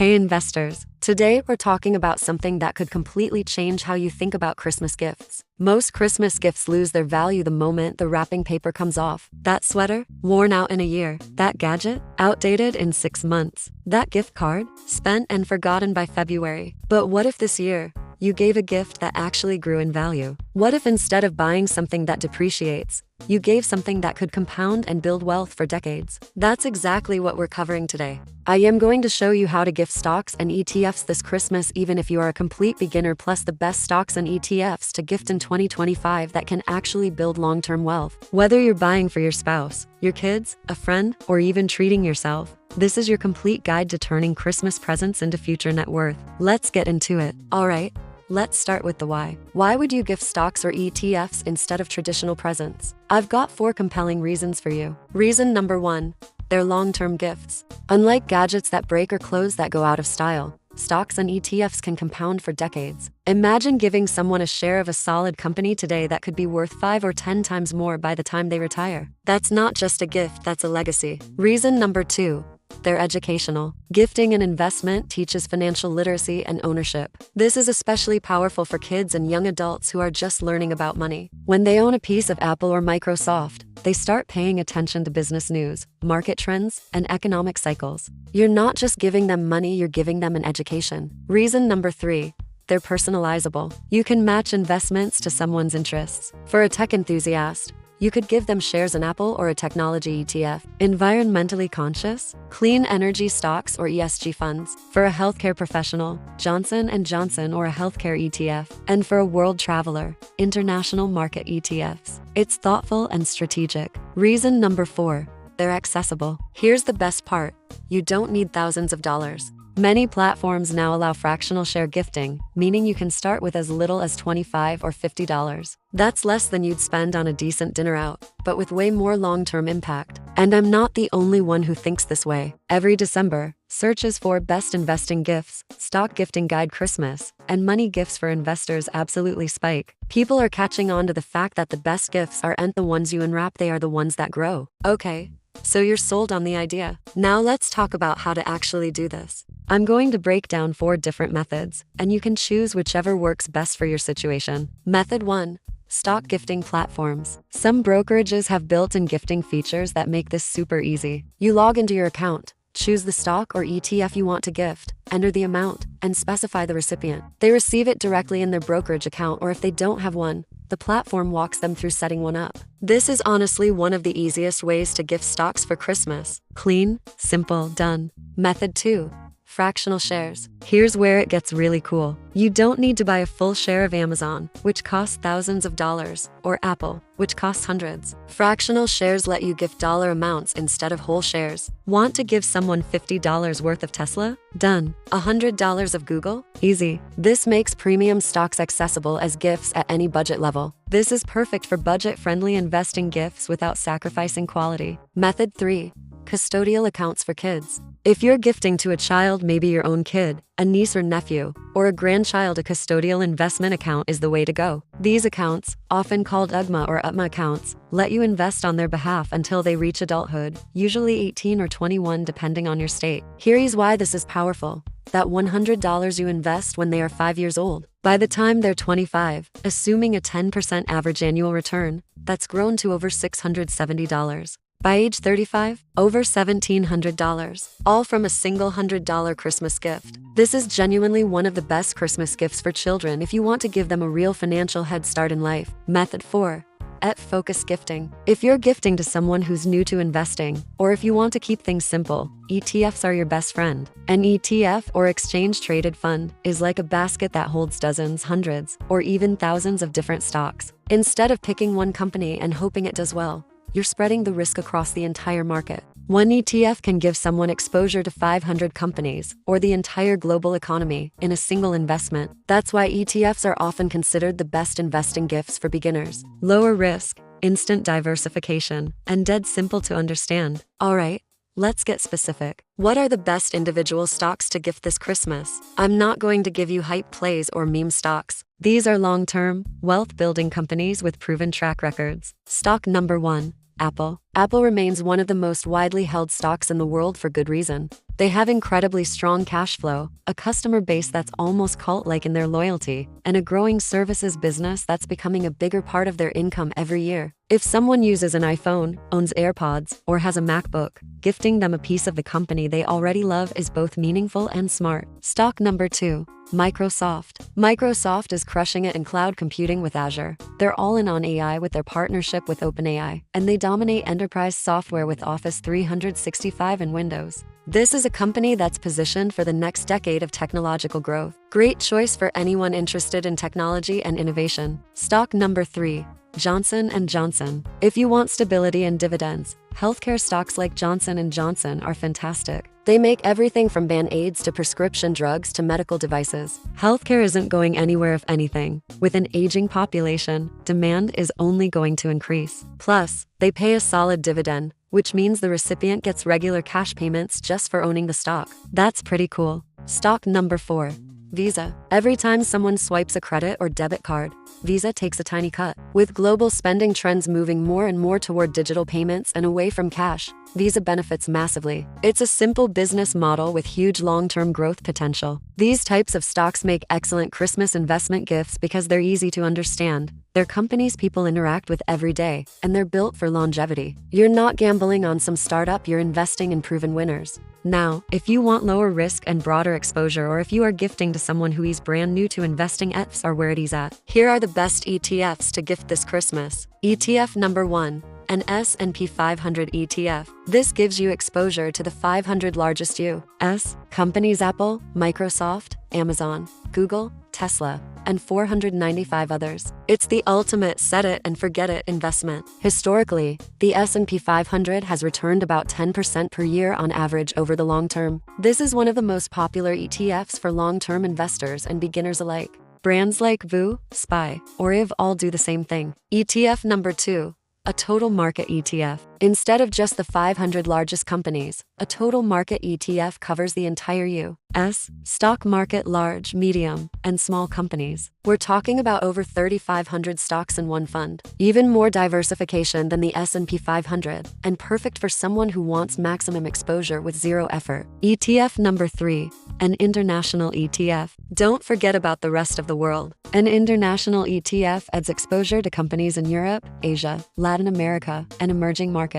Hey investors! Today we're talking about something that could completely change how you think about Christmas gifts. Most Christmas gifts lose their value the moment the wrapping paper comes off. That sweater? Worn out in a year. That gadget? Outdated in 6 months. That gift card? Spent and forgotten by February. But what if this year, you gave a gift that actually grew in value? What if instead of buying something that depreciates, you gave something that could compound and build wealth for decades? That's exactly what we're covering today. I am going to show you how to gift stocks and ETFs this Christmas even if you are a complete beginner, plus the best stocks and ETFs to gift in 2025 that can actually build long-term wealth. Whether you're buying for your spouse, your kids, a friend, or even treating yourself, this is your complete guide to turning Christmas presents into future net worth. Let's get into it. Alright, let's start with the why. Why would you gift stocks or ETFs instead of traditional presents? I've got 4 compelling reasons for you. Reason number 1. They're long-term gifts. Unlike gadgets that break or clothes that go out of style, stocks and ETFs can compound for decades. Imagine giving someone a share of a solid company today that could be worth 5 or 10 times more by the time they retire. That's not just a gift, that's a legacy. Reason number 2. They're educational. Gifting an investment teaches financial literacy and ownership. This is especially powerful for kids and young adults who are just learning about money. When they own a piece of Apple or Microsoft, they start paying attention to business news, market trends, and economic cycles. You're not just giving them money, you're giving them an education. Reason number 3. They're personalizable. You can match investments to someone's interests. For a tech enthusiast, you could give them shares in Apple or a technology ETF. Environmentally conscious, clean energy stocks or ESG funds. For a healthcare professional, Johnson & Johnson or a healthcare ETF. And for a world traveler, international market ETFs. It's thoughtful and strategic. Reason number 4. They're accessible. Here's the best part. You don't need thousands of dollars. Many platforms now allow fractional share gifting, meaning you can start with as little as $25 or $50. That's less than you'd spend on a decent dinner out, but with way more long-term impact. And I'm not the only one who thinks this way. Every December, searches for Best Investing Gifts, Stock Gifting Guide Christmas, and Money Gifts for Investors absolutely spike. People are catching on to the fact that the best gifts aren't the ones you unwrap, they are the ones that grow. Okay, so you're sold on the idea. Now let's talk about how to actually do this. I'm going to break down 4 different methods, and you can choose whichever works best for your situation. Method 1. Stock gifting platforms. Some brokerages have built-in gifting features that make this super easy. You log into your account, choose the stock or ETF you want to gift, enter the amount, and specify the recipient. They receive it directly in their brokerage account, or if they don't have one, the platform walks them through setting one up. This is honestly one of the easiest ways to gift stocks for Christmas. Clean, simple, done. Method 2. Fractional shares. Here's where it gets really cool. You don't need to buy a full share of Amazon, which costs thousands of dollars, or Apple, which costs hundreds. Fractional shares let you gift dollar amounts instead of whole shares. Want to give someone $50 worth of Tesla? Done. $100 of Google? Easy. This makes premium stocks accessible as gifts at any budget level. This is perfect for budget-friendly investing gifts without sacrificing quality. Method 3. Custodial accounts for kids. If you're gifting to a child, maybe your own kid, a niece or nephew, or a grandchild, a custodial investment account is the way to go. These accounts, often called UGMA or UTMA accounts, let you invest on their behalf until they reach adulthood, usually 18 or 21 depending on your state. Here's why this is powerful. That $100 you invest when they are 5 years old, by the time they're 25, assuming a 10% average annual return, that's grown to over $670. By age 35, over $1,700, all from a single $100 Christmas gift. This is genuinely one of the best Christmas gifts for children if you want to give them a real financial head start in life. Method 4. ET-focused gifting. If you're gifting to someone who's new to investing, or if you want to keep things simple, ETFs are your best friend. An ETF, or exchange-traded fund, is like a basket that holds dozens, hundreds, or even thousands of different stocks. Instead of picking one company and hoping it does well, you're spreading the risk across the entire market. One ETF can give someone exposure to 500 companies, or the entire global economy, in a single investment. That's why ETFs are often considered the best investing gifts for beginners. Lower risk, instant diversification, and dead simple to understand. Alright, let's get specific. What are the best individual stocks to gift this Christmas? I'm not going to give you hype plays or meme stocks. These are long-term, wealth-building companies with proven track records. Stock number 1. Apple. Apple remains one of the most widely held stocks in the world for good reason. They have incredibly strong cash flow, a customer base that's almost cult-like in their loyalty, and a growing services business that's becoming a bigger part of their income every year. If someone uses an iPhone, owns AirPods, or has a MacBook, gifting them a piece of the company they already love is both meaningful and smart. Stock number 2. Microsoft. Microsoft is crushing it in cloud computing with Azure. They're all in on AI with their partnership with OpenAI, and they dominate enterprise software with Office 365 and Windows. This is a company that's positioned for the next decade of technological growth. Great choice for anyone interested in technology and innovation. Stock number 3. Johnson & Johnson. If you want stability and dividends, healthcare stocks like Johnson & Johnson are fantastic. They make everything from band-aids to prescription drugs to medical devices. Healthcare isn't going anywhere if anything. With an aging population, demand is only going to increase. Plus, they pay a solid dividend, which means the recipient gets regular cash payments just for owning the stock. That's pretty cool. Stock number 4. Visa. Every time someone swipes a credit or debit card, Visa takes a tiny cut. With global spending trends moving more and more toward digital payments and away from cash, Visa benefits massively. It's a simple business model with huge long-term growth potential. These types of stocks make excellent Christmas investment gifts because they're easy to understand. They're companies people interact with every day, and they're built for longevity. You're not gambling on some startup, you're investing in proven winners. Now, if you want lower risk and broader exposure, or if you are gifting to someone who is brand new to investing, ETFs are where it is at. Here are the best ETFs to gift this Christmas. ETF number 1. An S&P 500 ETF. This gives you exposure to the 500 largest U.S. companies: Apple, Microsoft, Amazon, Google, Tesla, and 495 others. It's the ultimate set-it-and-forget-it investment. Historically, the S&P 500 has returned about 10% per year on average over the long term. This is one of the most popular ETFs for long-term investors and beginners alike. Brands like VU, SPY, or IV all do the same thing. ETF number 2. A total market ETF. Instead of just the 500 largest companies, a total market ETF covers the entire U.S. stock market, large, medium, and small companies. We're talking about over 3,500 stocks in one fund. Even more diversification than the S&P 500, and perfect for someone who wants maximum exposure with zero effort. ETF number 3. An international ETF. Don't forget about the rest of the world. An international ETF adds exposure to companies in Europe, Asia, Latin America, and emerging markets.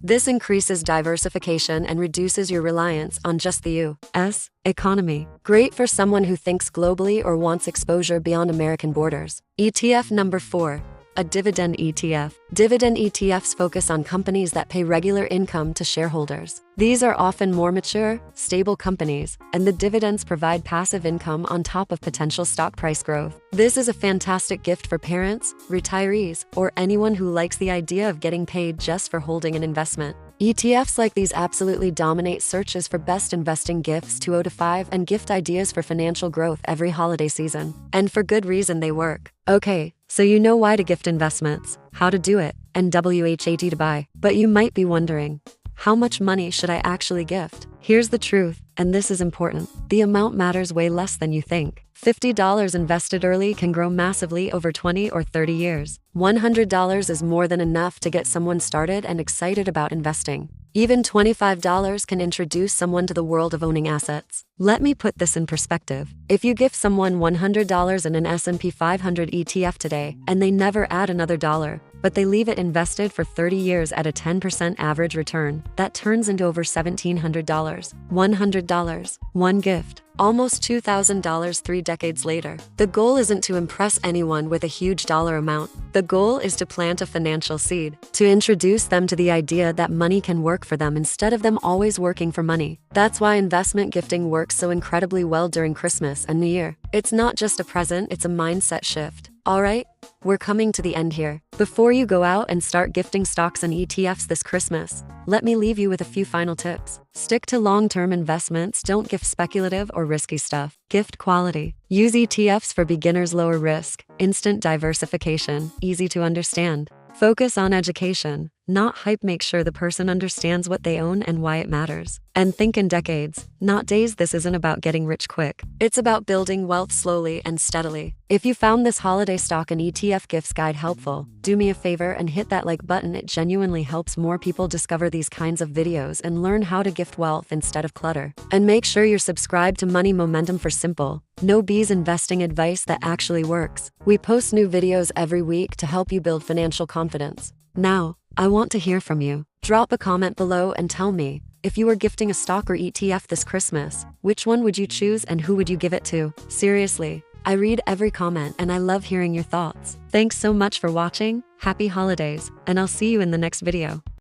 This increases diversification and reduces your reliance on just the U.S. economy. Great for someone who thinks globally or wants exposure beyond American borders. ETF number 4. A dividend ETF. Dividend ETFs focus on companies that pay regular income to shareholders. These are often more mature, stable companies, and the dividends provide passive income on top of potential stock price growth. This is a fantastic gift for parents, retirees, or anyone who likes the idea of getting paid just for holding an investment. ETFs like these absolutely dominate searches for best investing gifts 205 and gift ideas for financial growth every holiday season. And for good reason they work. Okay, so you know why to gift investments, how to do it, and WHAT to buy. But you might be wondering, how much money should I actually gift? Here's the truth, and this is important. The amount matters way less than you think. $50 invested early can grow massively over 20 or 30 years. $100 is more than enough to get someone started and excited about investing. Even $25 can introduce someone to the world of owning assets. Let me put this in perspective. If you gift someone $100 in an S&P 500 ETF today, and they never add another dollar, but they leave it invested for 30 years at a 10% average return, that turns into over $1,700. $100. One gift. Almost $2,000 3 decades later. The goal isn't to impress anyone with a huge dollar amount. The goal is to plant a financial seed, to introduce them to the idea that money can work for them instead of them always working for money. That's why investment gifting works so incredibly well during Christmas and New Year. It's not just a present, it's a mindset shift. Alright, we're coming to the end here. Before you go out and start gifting stocks and ETFs this Christmas, let me leave you with a few final tips. Stick to long-term investments, don't gift speculative or risky stuff. Gift quality. Use ETFs for beginners, lower risk, instant diversification, easy to understand. Focus on education, not hype. Make sure the person understands what they own and why it matters. And think in decades, not days. This isn't about getting rich quick. It's about building wealth slowly and steadily. If you found this holiday stock and ETF gifts guide helpful, do me a favor and hit that like button. It genuinely helps more people discover these kinds of videos and learn how to gift wealth instead of clutter. And make sure you're subscribed to Money Momentum for simple, no BS investing advice that actually works. We post new videos every week to help you build financial confidence. Now, I want to hear from you. Drop a comment below and tell me, if you were gifting a stock or ETF this Christmas, which one would you choose and who would you give it to? Seriously, I read every comment and I love hearing your thoughts. Thanks so much for watching, happy holidays, and I'll see you in the next video.